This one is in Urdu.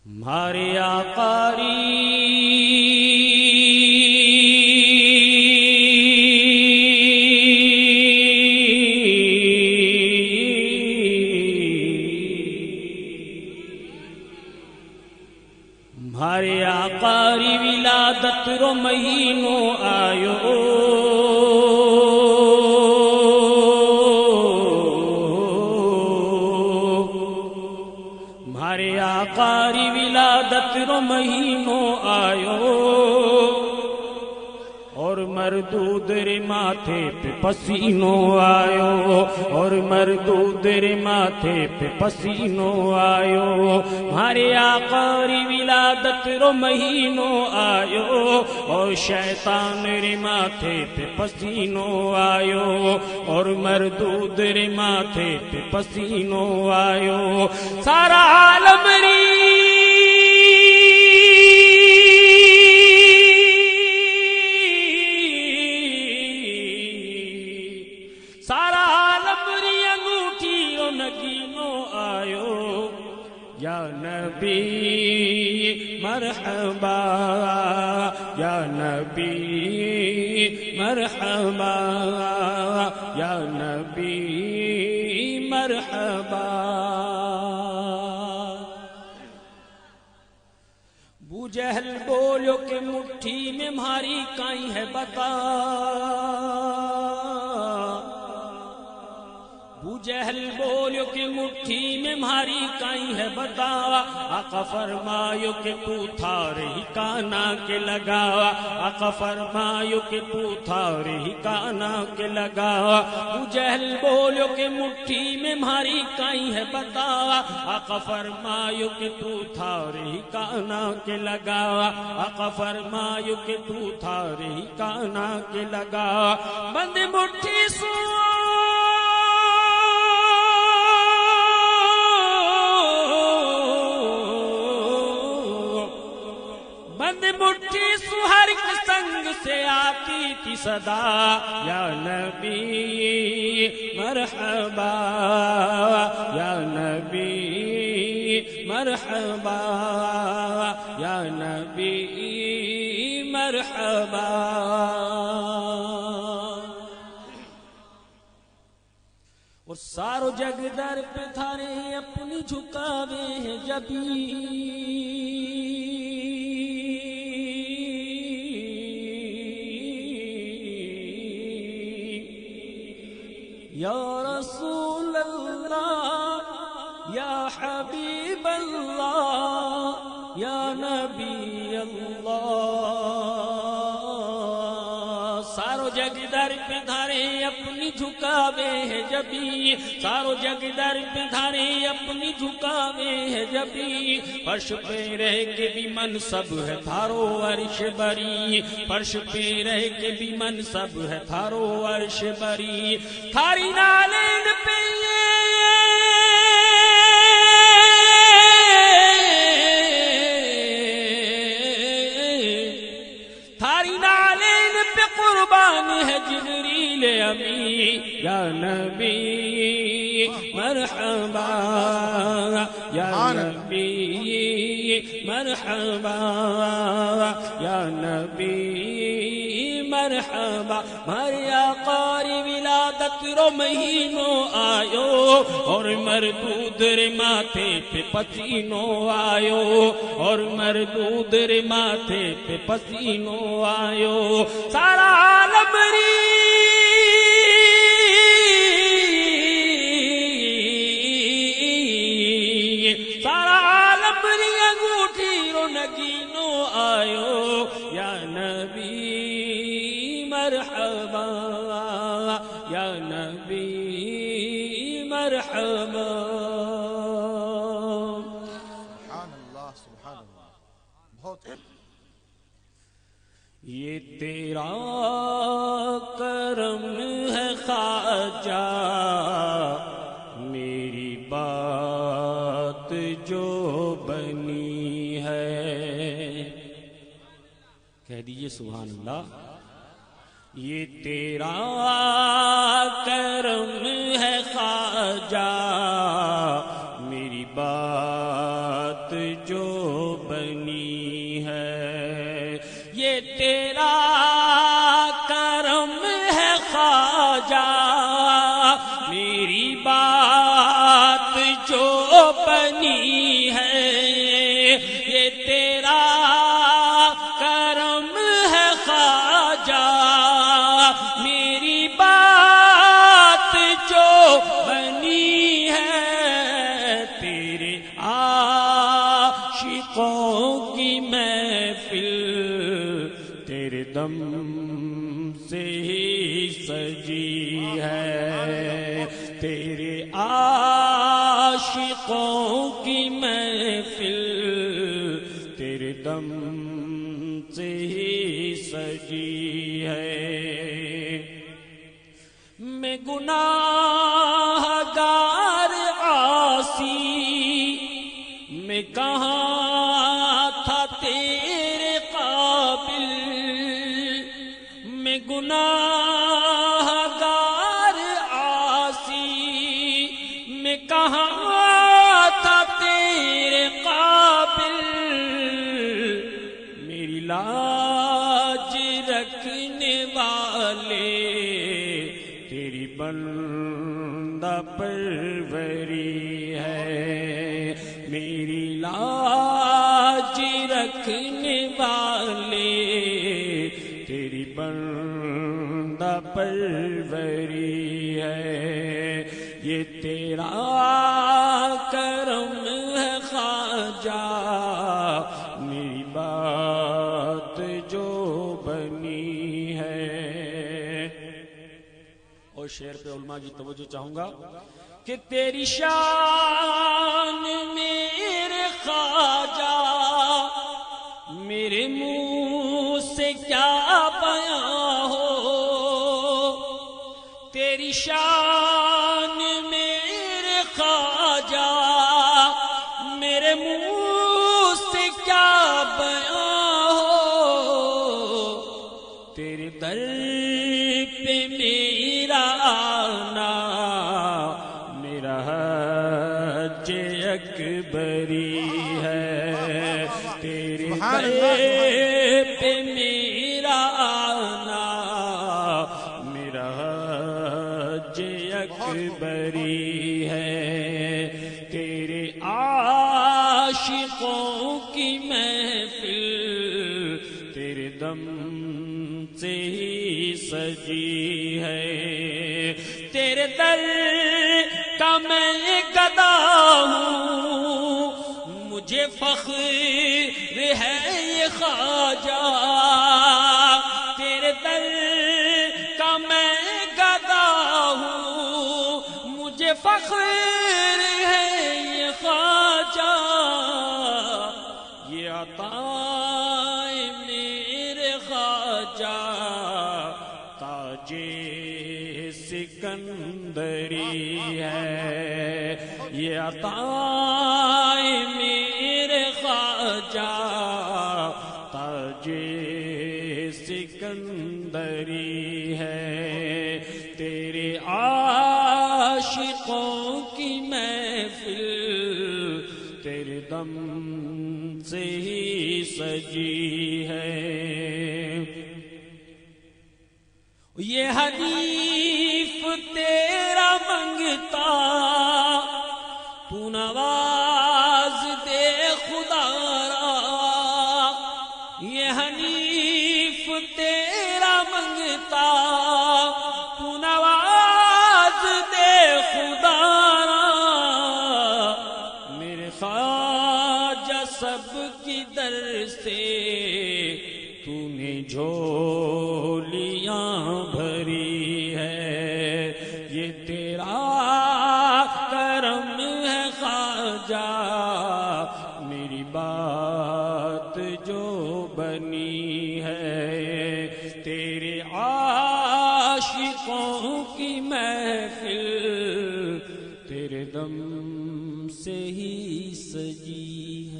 ہمارے آقاری ہمارے آقاری ولادت رو مہینوں آیو ہمارے آقاری ولادت رو مہینوں آیو اور مردود رے ماتھے پہ پسینوں آیو اور مردود رے ماتھے پہ پسینوں آیو ہمارے آقاری ولادت رو مہینوں آیو اور شیطان رے ماتھے پہ پسینوں آیو اور مردود رے ماتھے پہ پسینوں آیو سارا عالم سارا عالم ری انگوٹھی رو نگینو آیو یا نبی مرحبا یا نبی مرحبا یا نبی مرحبا ابو جہل بولو کہ مٹھی میں ماری کائیں ہے بتا ابو جہل بولو کہ مٹھی میں ماری کائیں ہے بتا آقا فرمایو کہ تو تھارے ہی کانا کے لگا آقا فرمایو کہ تو تھارے ہی کانا کے لگا ابو جہل بولو کہ مٹھی میں ماری کائیں ہے بتا آقا فرمایو کہ تو تھارے ہی کانا کے لگا آقا فرمایو کہ تو تھارے ہی کانا کے لگا بند مٹھی سو بند مٹھی سہر کے سنگ سے آتی تھی صدا یا نبی مرحبا یا نبی مرحبا یا نبی مرحبا اور سارو جگ در پہ تھارے اپنی جھکاوے ہیں جبی یا رسول اللہ یا حبیب اللہ یا نبی اللہ سارو جگ در پہ دھارے اپنی جھکاوے ہے جبی سارو جگ در پہ دھارے اپنی جھکاوے ہے جبی فرش پہ رہ کے بھی منصب ہے تھارو عرش بری فرش پہ رہ کے بھی منصب ہے تھارو عرش بری تھاری نالین پہ قربان ہے جبریل امی یا نبی مرحبا یا نبی مرحبا یا نبی مرحبا ہمارے آقاری ولادت رو مہینوں آیو اور مردود رے ماتھے پہ پسینوں آیو اور مردود رے ماتھے پہ پسینوں آیو سارا عالم سارا عالم ری انگوٹھی رو نگینوں آیو یا نبی مرحبا یا نبی مرحبا سبحان اللہ بہت یہ تیرا کرم ہے خواجہ میری بات جو بنی ہے کہہ دیجئے سبحان اللہ یہ تیرا کرم ہے خواجہ میری بات جو بنی ہے، یہ تیرا کرم ہے خواجہ، میری بات جو بنی ہے، یہ تیرا کرم ہے خواجہ، میری بات جو بنی ہے، تیرے عاشقوں کی محفل تیرے دم سے ہی سجی ہے، تیرے عاشقوں کی محفل تیرے دم سے ہی سجی ہے۔ میں گناہ گار عاصی، میں کہاں تھا تیرے قابل، میں گناہ گار عاصی، میں کہاں تھا تیرے قابل، میری لاج رکھنے والے تیری بندہ پروری ہے، میری لاج رکھنے والے تیری بندہ پروری ہے، یہ تیرا کرم ہے خواجہ، میری بات جو بنی ہے۔ اور شعر پہ علماء کی توجہ چاہوں گا کہ تیری شان میرے خواجہ، میرے منہ سے کیا بیاں ہو، تیری شان میرے خواجہ، میرے منہ سے کیا بیاں ہو، تیرے در پہ میرا آنا میرا حج اکبری ہے، تیرے در پہ میرا آنا میرا حج اکبری ہے، تیرے عاشقوں کی محفل تیرے دم سے ہی سجی ہے، تیرے در کا میں گدا ہوں، مجھے فخر ہے یہ خواجہ، تیرے در کا میں گدا ہوں، مجھے فخر ہے یہ خواجہ، یہ عطا میرے خواجہ تاج سکندری ہے، یہ عطا میرے خواجہ تاج سکندری ہے، تیرے عاشقوں کی محفل تیرے دم سے ہی سجی ہے، یہ حریف تیرا منگتا تو نواز دے خدا را، یہ حریف تیرا منگتا تو نواز دے خدا را، میرے خواجہ سب کی در سے تو نے جھولیاں بھری ہے، یہ تیرا کرم ہے خواجہ، میری بات جو بنی ہے، تیرے عاشقوں کی محفل تیرے دم سے ہی سجی ہے۔